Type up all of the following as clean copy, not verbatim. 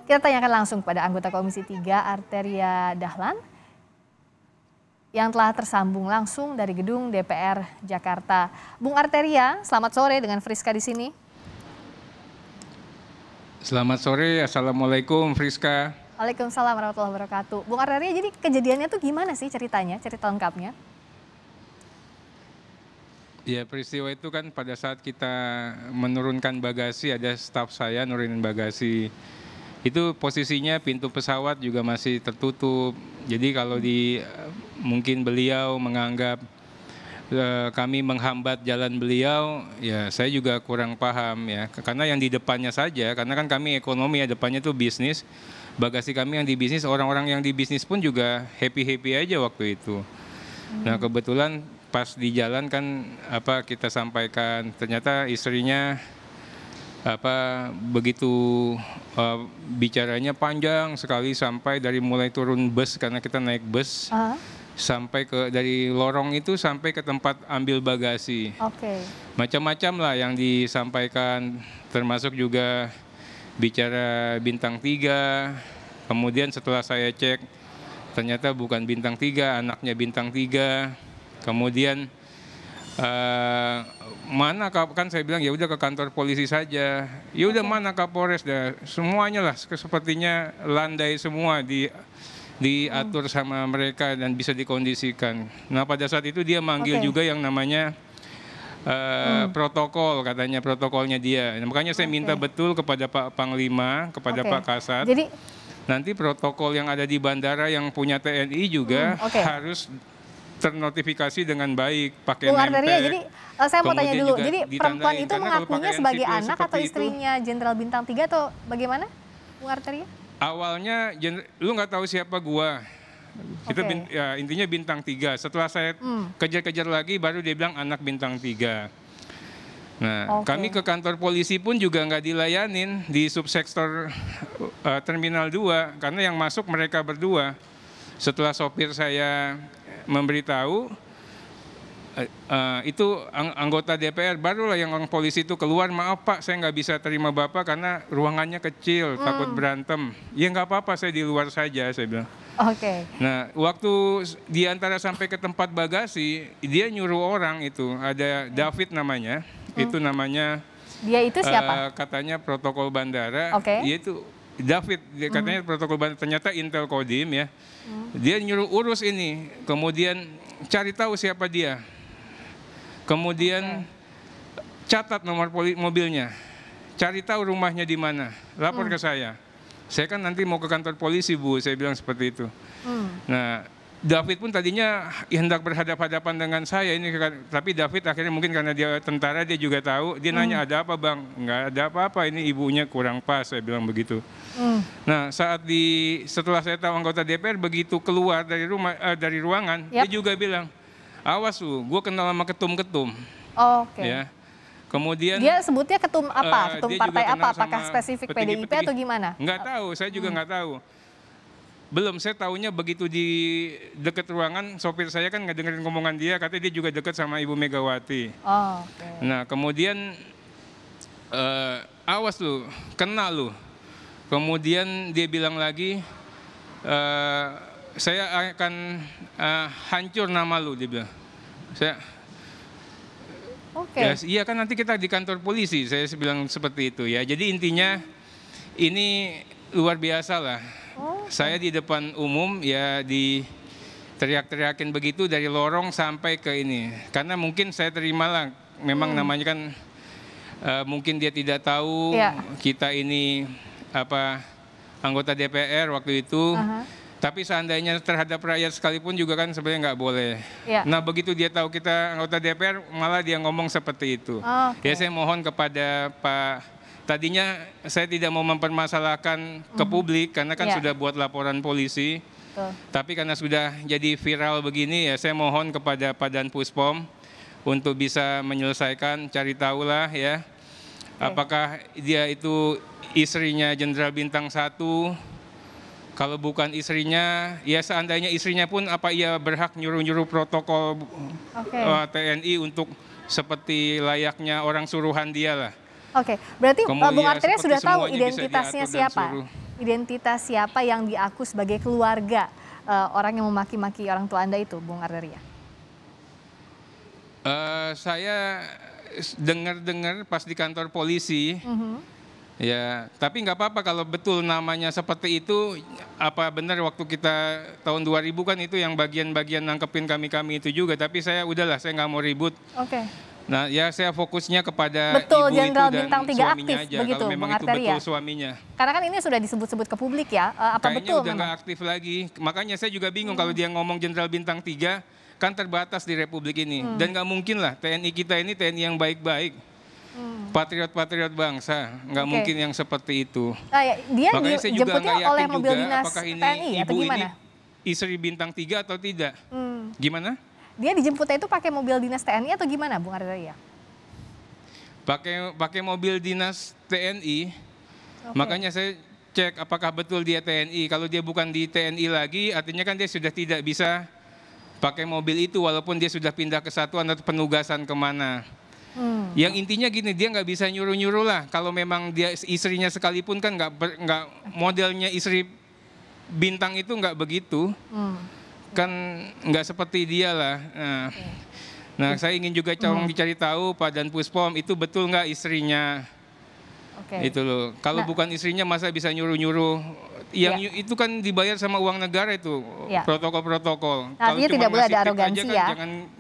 Kita tanyakan langsung pada anggota Komisi 3 Arteria Dahlan yang telah tersambung langsung dari gedung DPR Jakarta. Bung Arteria, selamat sore dengan Friska di sini. Selamat sore, Assalamualaikum Friska. Waalaikumsalam warahmatullahi wabarakatuh. Bung Arteria, jadi kejadiannya tuh gimana sih ceritanya, cerita lengkapnya? Ya, peristiwa itu kan pada saat kita menurunkan bagasi, ada staf saya nurunin bagasi. Itu posisinya pintu pesawat juga masih tertutup. Jadi kalau mungkin beliau menganggap kami menghambat jalan beliau, ya saya juga kurang paham ya. Karena yang di depannya saja, karena kan kami ekonomi ya, depannya tuh bisnis. Bagasi kami yang di bisnis, orang-orang yang di bisnis pun juga happy-happy aja waktu itu. Nah, kebetulan pas di jalan kan kita sampaikan, ternyata istrinya begitu bicaranya panjang sekali sampai dari mulai turun bus, karena kita naik bus sampai dari lorong itu sampai ke tempat ambil bagasi. Macam-macam lah yang disampaikan, termasuk juga bicara bintang 3. Kemudian setelah saya cek ternyata bukan bintang 3, anaknya bintang 3. Kemudian mana kan saya bilang ya udah ke kantor polisi saja. Ya udah mana Kapolres, dah semuanya lah sepertinya landai semua diatur sama mereka dan bisa dikondisikan. Nah, pada saat itu dia manggil juga yang namanya protokol, katanya protokolnya dia. Nah, makanya saya minta betul kepada Pak Panglima, kepada Pak Kasat. Jadi nanti protokol yang ada di bandara yang punya TNI juga harus ternotifikasi dengan baik, pakai Bung Arteria, nempel. jadi saya mau tanya dulu, jadi perempuan itu mengakunya sebagai anak atau istrinya Jenderal Bintang 3 atau bagaimana, Bung Arteria? Awalnya lu nggak tahu siapa gua. Kita ya, intinya bintang 3. Setelah saya kejar-kejar lagi, baru dia bilang anak bintang 3. Nah, kami ke kantor polisi pun juga nggak dilayanin di subsektor Terminal 2, karena yang masuk mereka berdua. Setelah sopir saya memberitahu, itu anggota DPR, barulah yang orang polisi itu keluar, maaf Pak, saya nggak bisa terima Bapak karena ruangannya kecil, takut berantem. Ya nggak apa-apa, saya di luar saja, saya bilang. Nah, waktu diantara sampai ke tempat bagasi, dia nyuruh orang itu, ada David namanya, itu namanya. Dia itu siapa? Katanya protokol bandara, dia itu David, katanya protokol bandara, ternyata Intel Kodim ya. Dia nyuruh urus ini, kemudian cari tahu siapa dia. Kemudian catat nomor mobilnya, cari tahu rumahnya di mana, lapor ke saya. Saya kan nanti mau ke kantor polisi Bu, saya bilang seperti itu. Nah, David pun tadinya hendak berhadapan-hadapan dengan saya ini, tapi David akhirnya mungkin karena dia tentara, dia juga tahu, dia nanya ada apa Bang? Nggak ada apa-apa, ini ibunya kurang pas, saya bilang begitu. Nah, setelah saya tahu anggota DPR begitu keluar dari ruangan, dia juga bilang, awas lu, gue kenal sama ketum-ketum. Ya. Kemudian dia sebutnya ketum apa? Ketum partai apa? Apakah spesifik PDIP atau gimana? Nggak tahu, saya juga nggak tahu. Belum, saya tahunya begitu di dekat ruangan, sopir saya kan nggak dengerin ngomongan dia, katanya dia juga dekat sama Ibu Megawati. Nah, kemudian awas lu, kena lu. Kemudian dia bilang lagi, saya akan hancur nama lu, dia bilang. Ya, iya kan nanti kita di kantor polisi, saya bilang seperti itu ya. Jadi intinya ini luar biasa lah. Saya di depan umum ya teriak-teriakin begitu dari lorong sampai ke ini. Karena mungkin saya terimalah, memang namanya kan mungkin dia tidak tahu kita ini anggota DPR waktu itu. Tapi seandainya terhadap rakyat sekalipun juga kan sebenarnya nggak boleh. Nah, begitu dia tahu kita anggota DPR, malah dia ngomong seperti itu. Ya, saya mohon kepada Pak, tadinya saya tidak mau mempermasalahkan ke publik karena kan sudah buat laporan polisi. Tapi karena sudah jadi viral begini, ya saya mohon kepada Pak Danpuspom untuk bisa menyelesaikan, cari tahulah ya. Apakah dia itu istrinya Jenderal Bintang 1? Kalau bukan istrinya, ya seandainya istrinya pun apa ia berhak nyuruh-nyuruh protokol TNI untuk seperti layaknya orang suruhan dia lah. Berarti Bung Arteria sudah tahu identitasnya siapa? identitas siapa yang diaku sebagai keluarga orang yang memaki-maki orang tua Anda itu, Bung Arteria? Saya dengar-dengar pas di kantor polisi, ya, tapi nggak apa-apa kalau betul namanya seperti itu. Apa benar waktu kita tahun 2000 kan itu yang bagian-bagian nangkepin kami-kami itu juga. Tapi saya udahlah, saya nggak mau ribut. Oke. Nah, ya saya fokusnya kepada Betul, ibu itu Jenderal dan Bintang 3 suaminya aktif, aja. begitu, Kalau memang Bung itu Arteria? betul suaminya. Karena kan ini sudah disebut-sebut ke publik ya, apa Kayaknya betul udah memang? nggak aktif lagi. Makanya saya juga bingung kalau dia ngomong Jenderal Bintang 3, kan terbatas di Republik ini. Dan nggak mungkin lah TNI kita ini TNI yang baik-baik. Patriot-patriot bangsa, nggak Oke. mungkin yang seperti itu. Nah, ya, dia Makanya saya juga dijemputnya nggak oleh yakin mobil juga dinas apakah ini TNI atau ibu ini gimana? istri Bintang 3 atau tidak. Gimana? Dia dijemputnya itu pakai mobil dinas TNI atau gimana, Bung Arteria? Pakai mobil dinas TNI. Oke. Makanya saya cek apakah betul dia TNI. Kalau dia bukan di TNI lagi, artinya kan dia sudah tidak bisa pakai mobil itu walaupun dia sudah pindah ke satuan atau penugasan kemana. Yang intinya gini, dia nggak bisa nyuruh-nyuruh lah. Kalau memang dia istrinya sekalipun kan nggak modelnya istri Bintang itu nggak begitu. Kan nggak seperti dia lah. Nah, saya ingin juga dicari tahu Pak Dan Puspom itu betul nggak istrinya. Oke. Itu loh. Kalau Nah, bukan istrinya masa bisa nyuruh-nyuruh. Yang itu kan dibayar sama uang negara itu, Ya. protokol-protokol. Artinya Kalau cuma tidak boleh ngasih ada tip aja arogansi kan ya.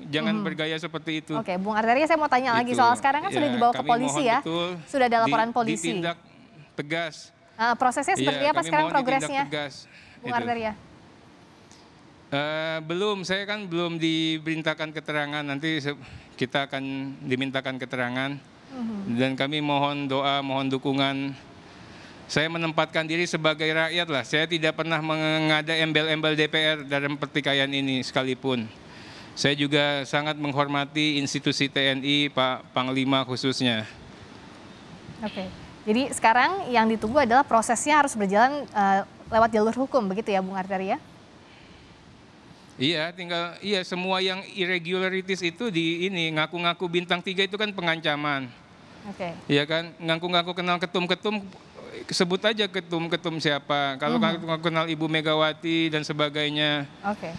Jangan bergaya seperti itu. Oke, Bung Arteria, saya mau tanya lagi Gitu. soal sekarang kan sudah Ya, dibawa ke kami polisi mohon ya, betul sudah ada laporan polisi. Ditindak tegas. Prosesnya seperti Iya, apa kami sekarang mohon ditindak progresnya, tegas. Bung Itu. Arteria? Belum, saya kan belum diberitakan keterangan. Nanti kita akan dimintakan keterangan. Dan kami mohon doa, mohon dukungan. Saya menempatkan diri sebagai rakyat lah. Saya tidak pernah mengada embel-embel DPR dalam pertikaian ini sekalipun. Saya juga sangat menghormati institusi TNI, Pak Panglima khususnya. Oke, jadi sekarang yang ditunggu adalah prosesnya harus berjalan lewat jalur hukum, begitu ya, Bung Arteria? Iya, semua yang irregularities itu di ini ngaku-ngaku Bintang 3 itu kan pengancaman. Oke. Iya kan, ngaku-ngaku kenal ketum-ketum, sebut aja ketum-ketum siapa. Kalau ngaku kenal Ibu Megawati dan sebagainya, Oke.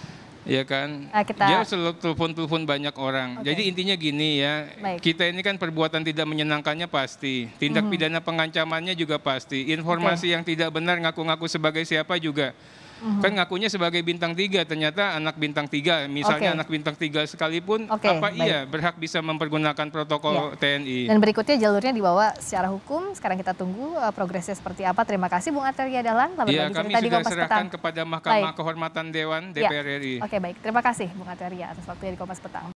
ya kan. Kita- Dia selalu telepon banyak orang. Oke. Jadi intinya gini ya, Baik. kita ini kan perbuatan tidak menyenangkannya pasti, tindak pidana pengancamannya juga pasti, informasi yang tidak benar ngaku-ngaku sebagai siapa juga. Kan ngakunya sebagai Bintang 3, ternyata anak Bintang 3, misalnya Oke. anak Bintang 3 sekalipun, Oke, apa baik. iya berhak bisa mempergunakan protokol TNI? Dan berikutnya jalurnya dibawa secara hukum. Sekarang kita tunggu progresnya seperti apa. Terima kasih Bung Arteria Dahlan telah Iya, berbagi kami cerita di sudah Kompas serahkan Petang. kepada Mahkamah Baik. Kehormatan Dewan Ya. DPR RI. Oke, baik. Terima kasih Bung Arteria atas waktunya di Kompas Petang.